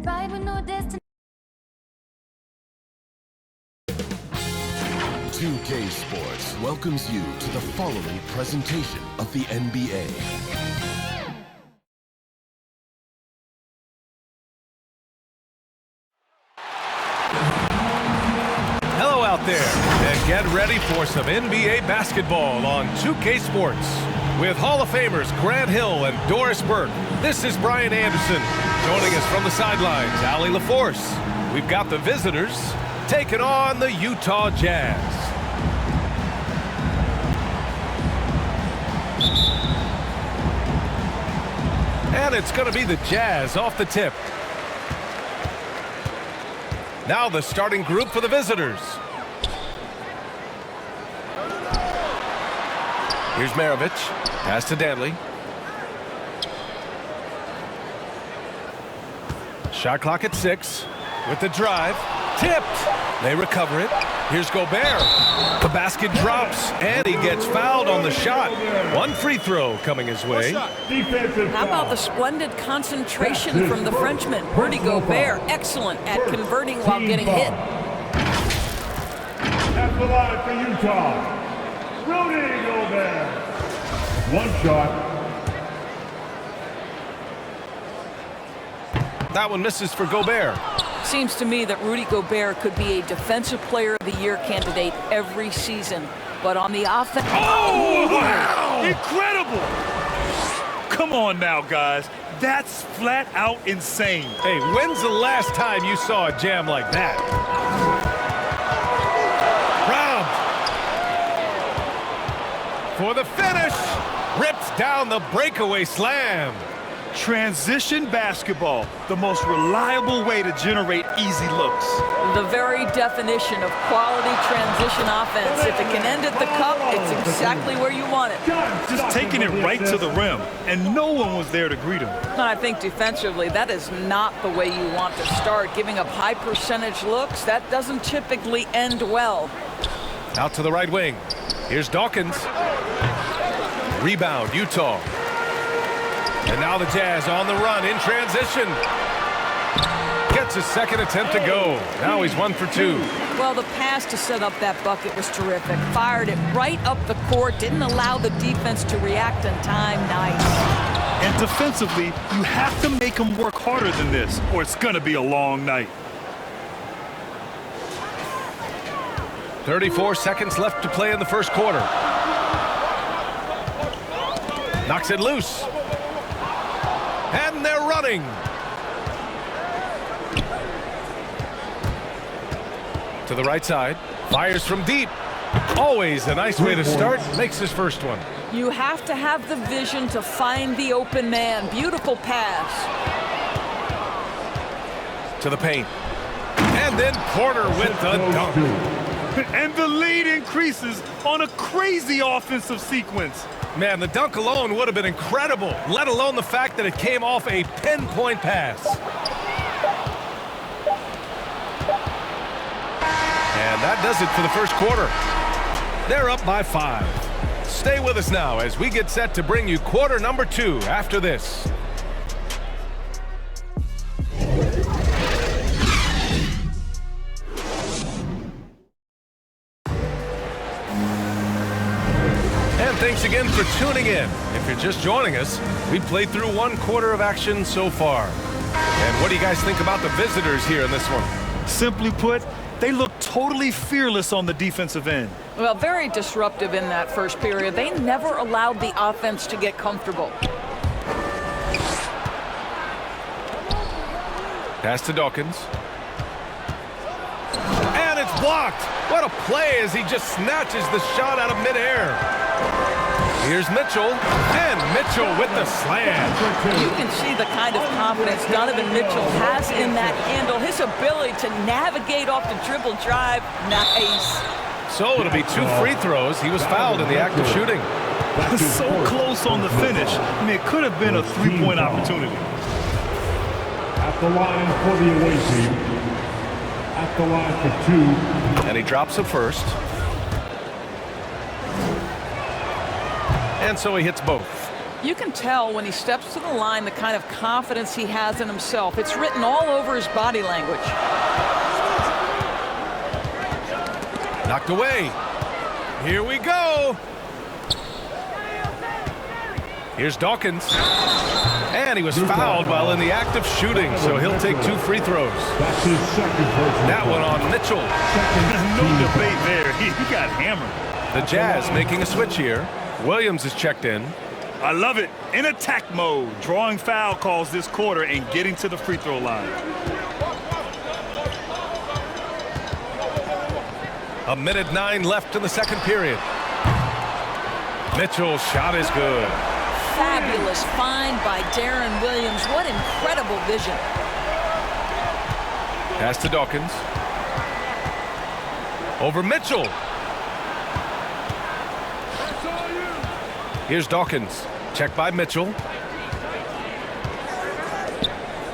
ride with no destination. 2K Sports welcomes you to the following presentation of the NBA. Hello out there, and get ready for some NBA basketball on 2K Sports. With Hall of Famers Grant Hill and Doris Burke, this is Brian Anderson. Joining us from the sidelines, Allie LaForce. We've got the visitors taking on the Utah Jazz. And it's going to be the Jazz off the tip. Now the starting group for the visitors. Here's Maravich. Pass to Danley. Shot clock at 6. With the drive. Tipped. They recover it. Here's Gobert. The basket drops, and he gets fouled on the shot. One free throw coming his way. How about the splendid concentration from the Frenchman? Rudy Gobert, excellent at converting while getting hit. At the line for Utah, Rudy Gobert. One shot. That one misses for Gobert. Seems to me that Rudy Gobert could be a Defensive Player of the Year candidate every season. But on the offense... Oh, wow! Incredible! Come on now, guys. That's flat out insane. Hey, when's the last time you saw a jam like that? Robbed. For the finish. Rips down the breakaway slam. Transition basketball, the most reliable way to generate easy looks. The very definition of quality transition offense. If it can end at the cup, it's exactly where you want it. Just taking it right to the rim, and no one was there to greet him. I think defensively, that is not the way you want to start. Giving up high percentage looks, that doesn't typically end well. Out to the right wing. Here's Dawkins. Rebound, Utah. And now the Jazz on the run in transition. Gets his second attempt to go. Now he's 1 for 2. Well, the pass to set up that bucket was terrific. Fired it right up the court. Didn't allow the defense to react in time. Nice. And defensively, you have to make them work harder than this, or it's going to be a long night. 34 seconds left to play in the first quarter. Knocks it loose. And they're running. To the right side. Fires from deep. Always a nice way to start. Makes his first one. You have to have the vision to find the open man. Beautiful pass. To the paint. And then Porter with the dunk. And the lead increases on a crazy offensive sequence. Man, the dunk alone would have been incredible, let alone the fact that it came off a pinpoint pass. And that does it for the first quarter. They're up by 5. Stay with us now as we get set to bring you quarter number 2 after this. Thanks again for tuning in. If you're just joining us, we played through 1 quarter of action so far. And what do you guys think about the visitors here in this one? Simply put, they look totally fearless on the defensive end. Well, very disruptive in that first period. They never allowed the offense to get comfortable. Pass to Dawkins. And it's blocked. What a play as he just snatches the shot out of midair. Here's Mitchell, and Mitchell with the slam. You can see the kind of confidence Donovan Mitchell has in that handle. His ability to navigate off the dribble drive, nice. So it'll be 2 free throws. He was fouled in the act of shooting. So close on the finish. I mean, it could have been a 3-point opportunity. At the line for the away team. At the line for 2. And he drops it first. And so he hits both. You can tell when he steps to the line the kind of confidence he has in himself. It's written all over his body language. Knocked away. Here we go. Here's Dawkins. And he was fouled while in the act of shooting, so he'll take 2 free throws. That's his second personal That one foul. on Mitchell. No debate there. He got hammered. The Jazz making a switch here. Williams is checked in. I love it. In attack mode, drawing foul calls this quarter and getting to the free throw line. A minute 9 left in the second period. Mitchell's shot is good. Fabulous find by Darren Williams. What incredible vision. Pass to Dawkins. Over Mitchell. Here's Dawkins. Check by Mitchell.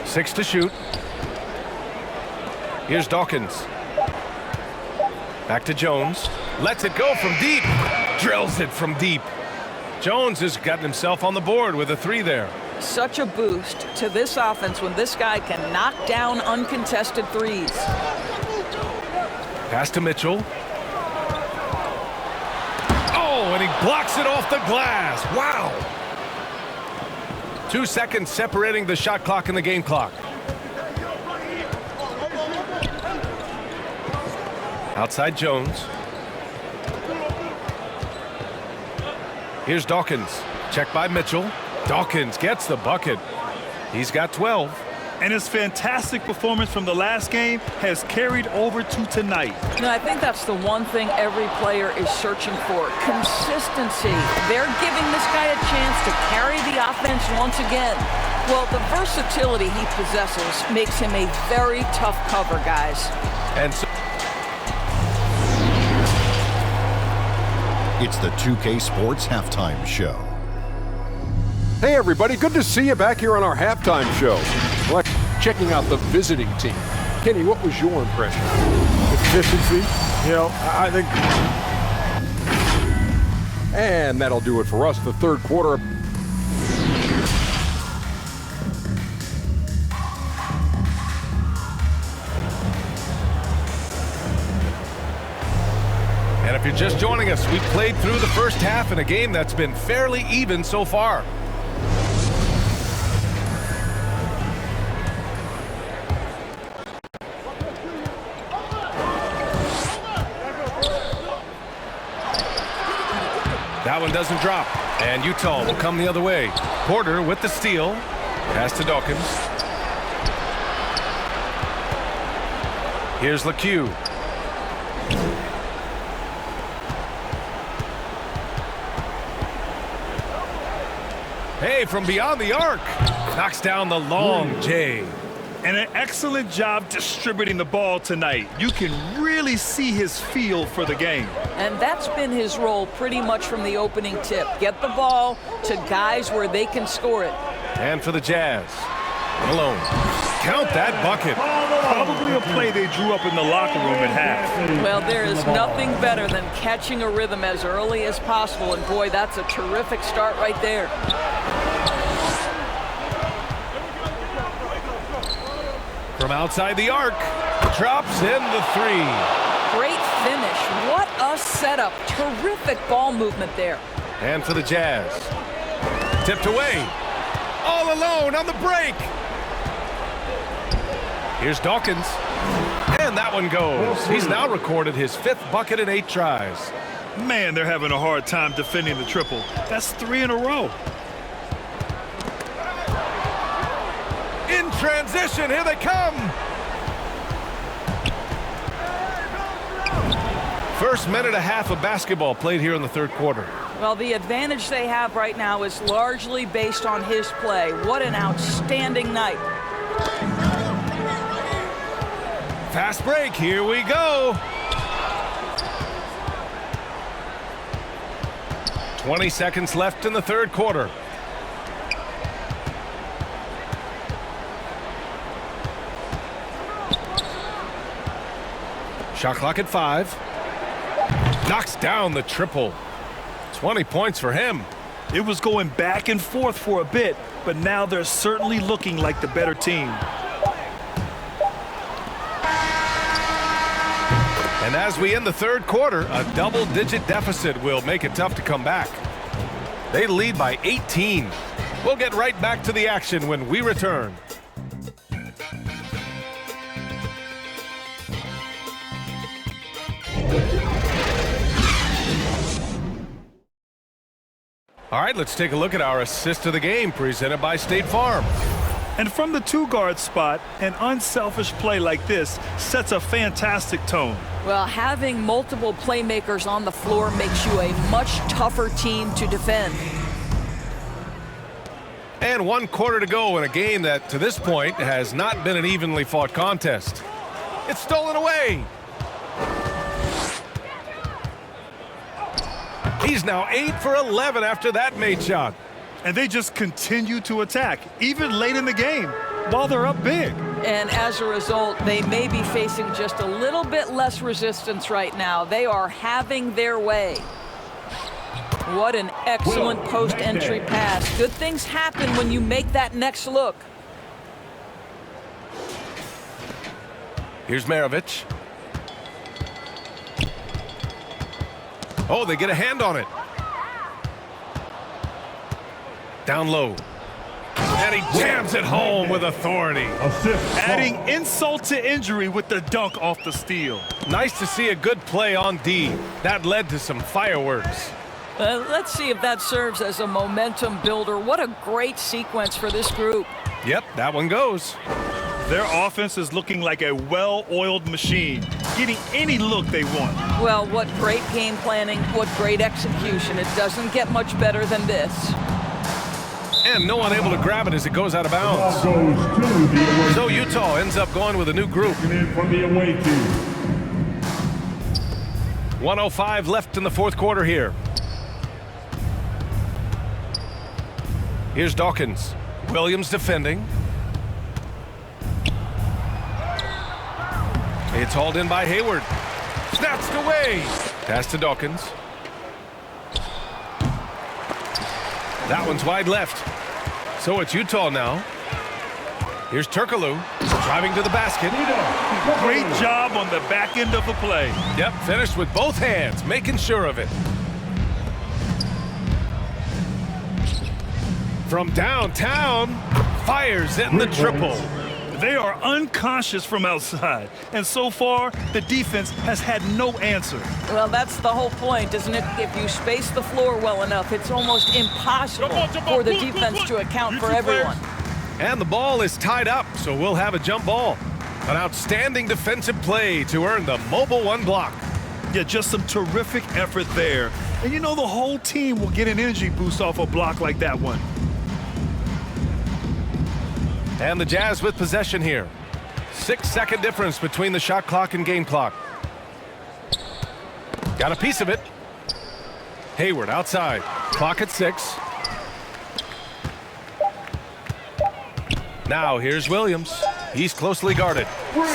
6 to shoot. Here's Dawkins. Back to Jones. Lets it go from deep. Drills it from deep. Jones has gotten himself on the board with a 3 there. Such a boost to this offense when this guy can knock down uncontested threes. Pass to Mitchell. Oh, and he blocks it off the glass. Wow. 2 seconds separating the shot clock and the game clock. Outside Jones. Here's Dawkins. Check by Mitchell. Dawkins gets the bucket. He's got 12. And his fantastic performance from the last game has carried over to tonight. No, I think that's the one thing every player is searching for. Consistency. They're giving this guy a chance to carry the offense once again. Well, the versatility he possesses makes him a very tough cover, guys. And so It's the 2K Sports Halftime Show. Hey everybody, good to see you back here on our halftime show. Well, checking out the visiting team. Kenny, what was your impression? Efficiency, I think. And that'll do it for us, the third quarter. And if you're just joining us, we played through the first half in a game that's been fairly even so far. That one doesn't drop, and Utah will come the other way. Porter with the steal. Pass to Dawkins. Here's LeCue. Hey, from beyond the arc. Knocks down the long J. And an excellent job distributing the ball tonight. You can really see his feel for the game. And that's been his role pretty much from the opening tip. Get the ball to guys where they can score it. And for the Jazz, Malone. Count that bucket. Probably a play they drew up in the locker room at half. Well, there is nothing better than catching a rhythm as early as possible. And boy, that's a terrific start right there. From outside the arc, drops in the 3. Great finish. What a setup. Terrific ball movement there. And for the Jazz. Tipped away. All alone on the break. Here's Dawkins. And that one goes. He's now recorded his 5th bucket in 8 tries. Man, they're having a hard time defending the triple. That's 3 in a row. In transition, here they come. First minute and a half of basketball played here in the third quarter. Well, the advantage they have right now is largely based on his play. What an outstanding night. Fast break, here we go. 20 seconds left in the third quarter. Shot clock at 5. Knocks down the triple. 20 points for him. It was going back and forth for a bit, but now they're certainly looking like the better team. And as we end the third quarter, a double-digit deficit will make it tough to come back. They lead by 18. We'll get right back to the action when we return. All right, let's take a look at our assist of the game presented by State Farm. And from the two-guard spot, an unselfish play like this sets a fantastic tone. Well, having multiple playmakers on the floor makes you a much tougher team to defend. And 1 quarter to go in a game that, to this point, has not been an evenly fought contest. It's stolen away. He's now 8 for 11 after that made shot. And they just continue to attack, even late in the game, while they're up big. And as a result, they may be facing just a little bit less resistance right now. They are having their way. What an excellent post-entry pass. Good things happen when you make that next look. Here's Maravich. Oh, they get a hand on it. Down low. And he jams it home with authority. Adding insult to injury with the dunk off the steal. Nice to see a good play on D. That led to some fireworks. Let's see if that serves as a momentum builder. What a great sequence for this group. Yep, that one goes. Their offense is looking like a well-oiled machine, getting any look they want. Well, what great game planning, what great execution. It doesn't get much better than this. And no one able to grab it as it goes out of bounds. So Utah ends up going with a new group. From the away team. 1:05 left in the fourth quarter here. Here's Dawkins. Williams defending. It's hauled in by Hayward. Snatched away. Pass to Dawkins. That one's wide left. So it's Utah now. Here's Turkoglu driving to the basket. Great job on the back end of the play. Yep, finished with both hands, making sure of it. From downtown, fires in the triple. They are unconscious from outside, and so far, the defense has had no answer. Well, that's the whole point, isn't it? If you space the floor well enough, it's almost impossible for the defense to account for everyone. And the ball is tied up, so we'll have a jump ball. An outstanding defensive play to earn the mobile one block. Yeah, just some terrific effort there. And you know the whole team will get an energy boost off a block like that one. And the Jazz with possession here. 6-second difference between the shot clock and game clock. Got a piece of it. Hayward outside. Clock at 6. Now here's Williams. He's closely guarded.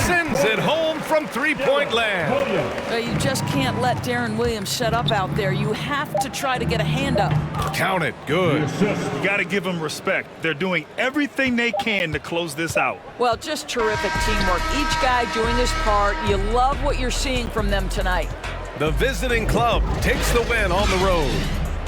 Sends it home from three-point land. You just can't let Darren Williams set up out there. You have to try to get a hand up. Count it. Good. You got to give them respect. They're doing everything they can to close this out. Well, just terrific teamwork. Each guy doing his part. You love what you're seeing from them tonight. The visiting club takes the win on the road.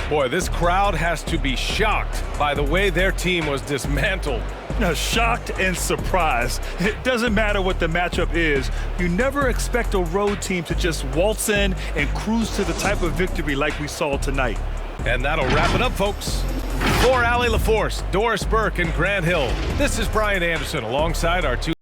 Boy, this crowd has to be shocked by the way their team was dismantled. Now, shocked and surprised. It doesn't matter what the matchup is. You never expect a road team to just waltz in and cruise to the type of victory like we saw tonight. And that'll wrap it up, folks. For Allie LaForce, Doris Burke, and Grant Hill, this is Brian Anderson alongside our two